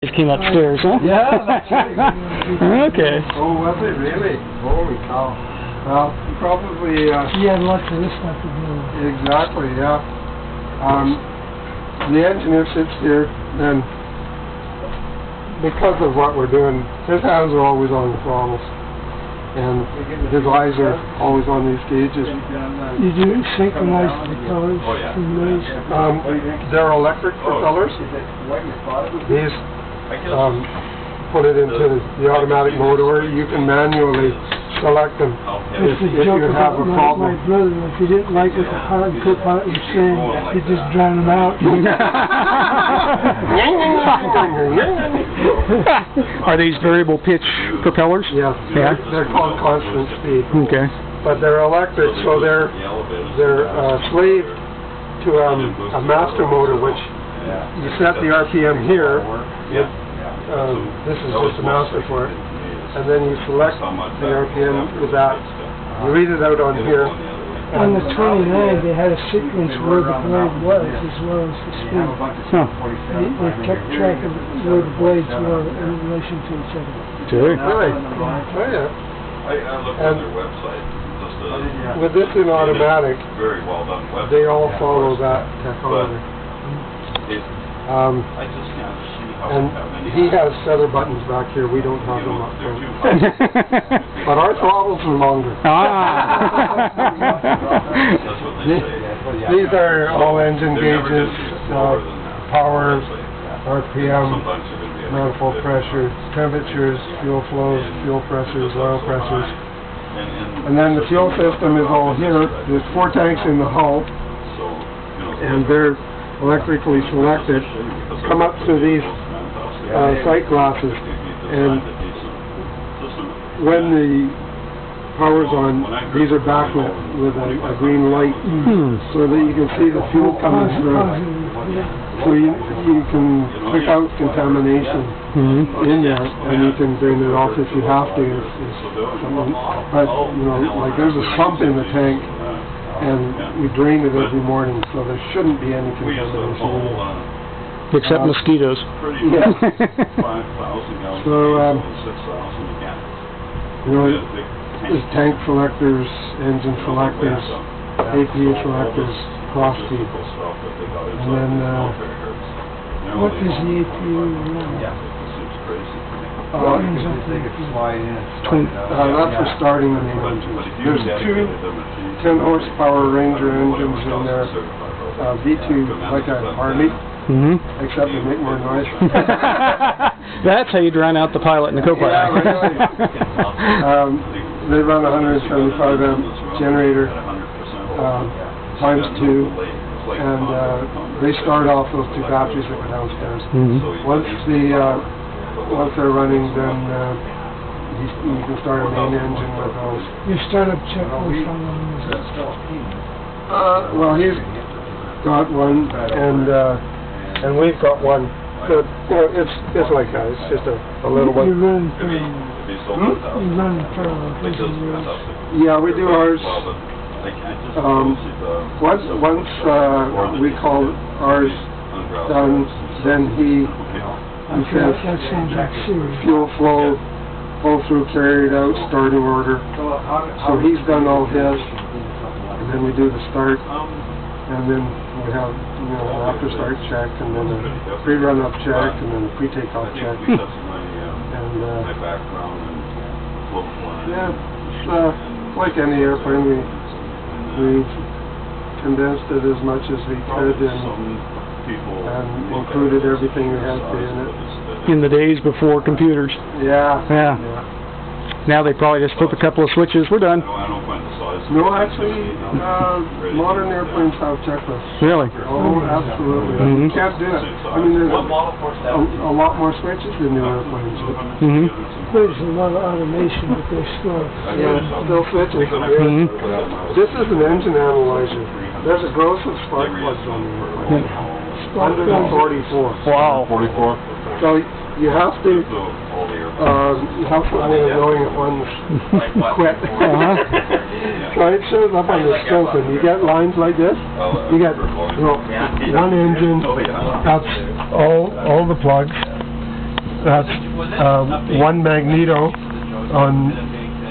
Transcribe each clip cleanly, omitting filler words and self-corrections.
Just came upstairs, huh? Yeah, that's right. Okay. Oh, was it really? Holy cow. Well, probably, He had lots of this stuff to do. exactly, yeah. The engineer sits here, and because of what we're doing, his hands are always on the throttles, and his eyes are always on these gauges. Did you synchronize the colors from these? They're electric propellers. These put it into the automatic mode, or you can manually select them That's the if joke you have about a my problem. brother. If he didn't like what the pilot and co-pilot were saying, he'd just drown him out. Are these variable pitch propellers? Yeah, Yeah. they're called constant speed. Okay. But they're electric, so they're slave to a master motor, which you set the RPM here. This is just a master for it, and then you select the RPM with that. You read it out on here. On the 29, they had a sequence where the blade was as well as the speed. Huh. They kept track of where the blades were in relation to each other. Sure. Really? Oh yeah. I looked on their website. With this in automatic, Very well done website. they all follow that technology. I just can't see how And he has feather buttons back here. We don't have them up front. But our throttles are longer. These are all engine gauges, power, RPM, manifold pressure, temperatures, fuel flows, fuel pressures, oil pressures. And then the fuel system is all here. There's 4 tanks in the hull, and they're electrically selected. Come up to these sight glasses, and when the power's on, these are backlit with a green light, so that you can see the fuel coming through. So you can pick out contamination in there, and you can drain it off if you have to. But you know, like there's a sump in the tank, and we drain it every morning, so there shouldn't be any contamination in it. Except mosquitoes. Yeah. So, you know, there's tank selectors, engine selectors, APU selectors, cross feed. And then, What is the APU? That's for starting the main engine. There's 2 10 horsepower Ranger engines in there, V2 like a Harley, except they make more noise. That's how you drown out the pilot and the co-pilot. Yeah, really. They run a 175 amp generator times 2, and they start off those 2 batteries that are downstairs. Once they're running, then you can start a main engine with those. Your startup checklist on them is Well, he's got one, and we've got one. So, you know, it's like that. It's just a little one. You run parallel. You run parallel. Yeah, we do ours. Once we call ours done, then he says That sounds like serious. fuel flow, pull through, carried out, starting order. So he's done all his, and then we do the start, and then we have, you know, an after start check, and then a pre-run up check, and then a pre-takeoff check. And yeah, it's like any airplane. We've condensed it as much as we could, and included everything we had to in it. In the days before computers. Yeah. Now they probably just flip a couple of switches. We're done. No, actually, modern airplanes have checklists. Really? Oh, absolutely. You can't do it. I mean, there's a lot more switches in new airplanes. There's a lot of automation, but there's still... Yeah, still switches. This is an engine analyzer. There's a gross of spark plugs on the airplane. 144. Wow. 44. So you have to way of knowing it one's quit. So it shows up on the scope, and you get lines like this. You get, you know, one engine, that's all the plugs, That's one magneto on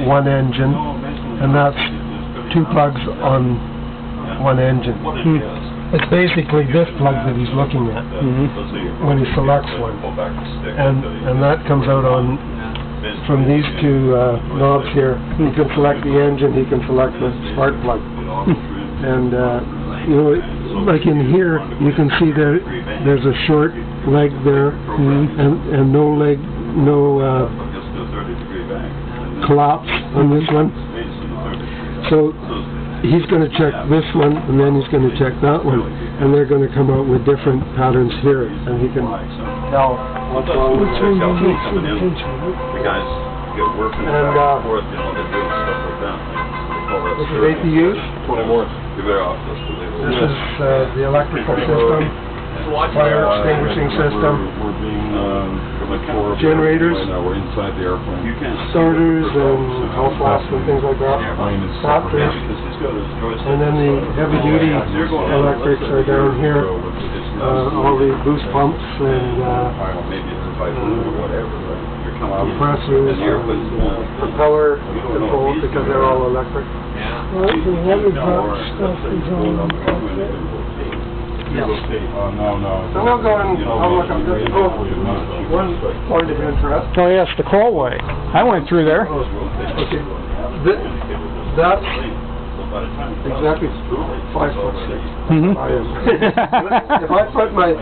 one engine, and that's two plugs on one engine. It's basically this plug that he's looking at when he selects one, and that comes out on from these two knobs here. He can select the engine, he can select the spark plug, and you know, like in here, you can see there's a short leg there, and no leg, no collapse on this one. So he's going to check this one, and then he's going to check that one, and they're going to come out with different patterns here, and he can tell what's wrong with The guys get working back and forth, you know, they do stuff like that. They call that this is APUs. 20 more. You're better off just to leave it. This is the electrical system, fire extinguishing system, We're being generators, right now. We're inside the airplane. You can't starters, and hall flasks and things like that, batteries, and then the heavy-duty electrics are down here, all the boost pumps and maybe it's a typhoon or whatever, right? You're coming out compressors, propeller controls, because they're all electric. Well, the heavy box stuff is on the cockpit. Yes. No. So we'll go and I'll look up this. Oh, one point of interest. Oh yes, the Callway. I went through there. Okay. That's exactly 5'6". I am. If I put my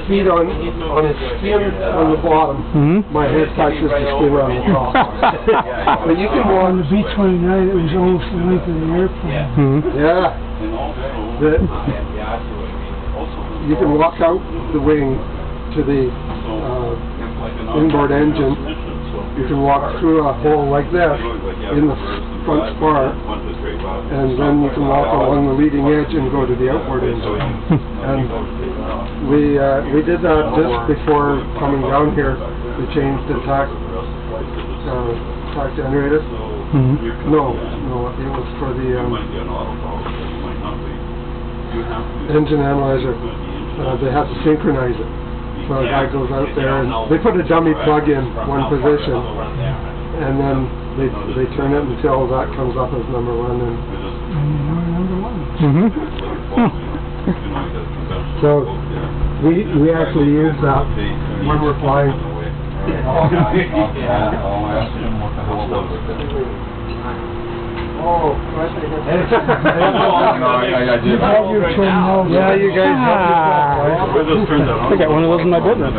feet on a skin on the bottom, my head touches the skin on the top. But you can walk. On the B-29, it was almost the length of the airplane. Yeah. You can walk out the wing to the inboard engine. You can walk through a hole like this in the front spar, and then you can walk along the leading edge and go to the outboard engine. And we did that just before coming down here. We changed the tack generator. No, it was for the engine analyzer. They have to synchronize it. So a guy goes out there and they put a dummy plug in one position, and then they turn it until that comes up as number one. And so we actually use that when we're flying. Oh, I did. Yeah, you guys I got one of those in my bedroom.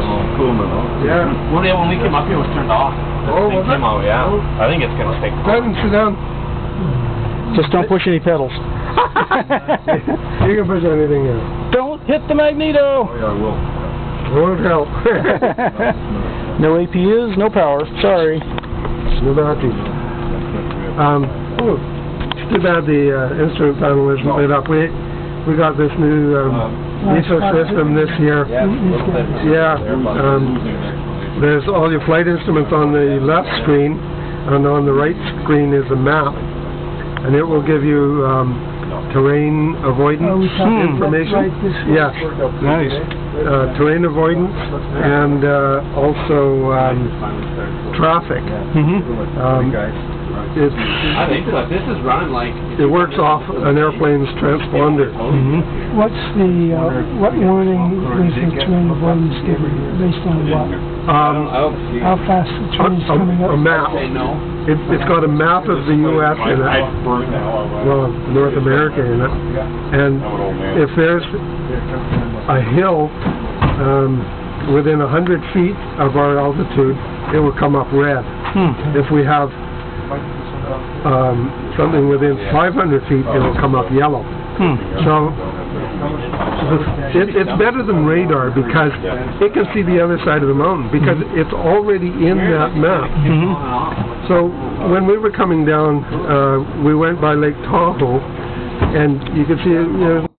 Yeah. Well, yeah, when we came up here, it was turned off. Oh, was it? Came out, yeah. I think it's gonna take. Go ahead and sit down. Just don't push any pedals. You can push anything in. Don't hit the magneto. Oh, yeah, I will. Won't help. No APUs, no power. Sorry. No batteries. It's too bad the instrument panel isn't lit up. We got this new ISO system this year. Yeah. There's all your flight instruments on the left screen, and on the right screen is a map, and it will give you terrain avoidance information. Yeah. Nice. Terrain avoidance and also traffic. I think that this is running like. It works off an airplane's transponder. What's the, what warning is the terrain avoidance given based on what? How fast the train's coming up? A map. It's got a map of the U.S. in it. Well, North America in it. And if there's a hill within 100 feet of our altitude, it will come up red. If we have something within 500 feet, it will come up yellow. So it's better than radar because it can see the other side of the mountain because it's already in that map. So when we were coming down, we went by Lake Tahoe, and you could see